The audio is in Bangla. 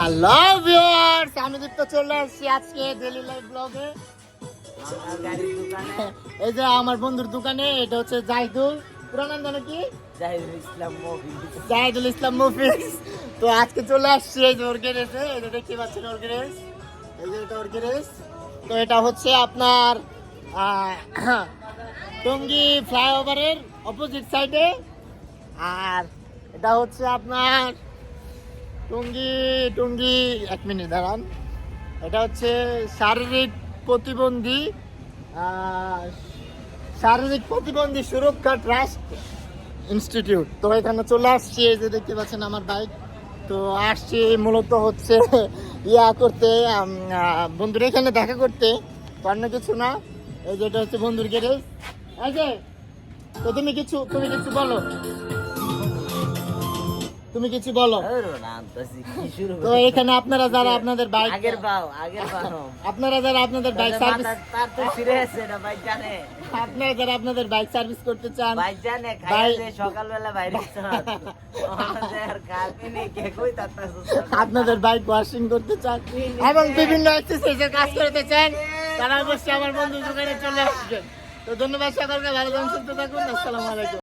হ্যালো ভিউয়ার্স, আমি দীপ্ত চলে আসছি আজকে ডেইলি লাইফ ব্লগে। এই যে আমার বন্ধুর দোকানে, এটা হচ্ছে জাহিদুল, পুরো নাম জানো কি? জাহিদুল ইসলাম মুফিজ। তো আজকে চলে আসছি এই যে ওর গ্যারেজে, এই যে দেখতে পাচ্ছেন ওর গ্যারেজ, এই যে এটা ওর গ্যারেজ। তো এটা হচ্ছে আপনার টঙ্গী ফ্লাইওভারের অপোজিট সাইডে, আর এটা হচ্ছে আপনার টঙ্গী এক মিনিট দাঁড়ান, এটা হচ্ছে শারীরিক প্রতিবন্ধী সুরক্ষা ট্রাস্ট ইনস্টিটিউট। তো এখানে চলে আসছি, এই যে দেখতে পাচ্ছেন আমার বাইক। তো আসছি মূলত হচ্ছে করতে, বন্ধুর এখানে দেখা করতে, অন্য কিছু না। এই যে এটা হচ্ছে বন্ধুর গ্যারেজ। এই যে তো তুমি কিছু বলো, তুমি কিছু বলো। তো এখানে আপনারা যারা আপনাদের বাইক আপনারা যারা আপনাদের বাইক সার্ভিস করতে চান, আপনাদের বাইক ওয়াশিং করতে চান এবং বিভিন্ন এক্সারসাইজের কাজ করতে চান, তারা অবশ্যই আমার বন্ধুর দোকানে চলে আসবেন। তো ধন্যবাদ সকলকে, ভালো থাকুন, সুস্থ থাকুন, আসসালামু আলাইকুম।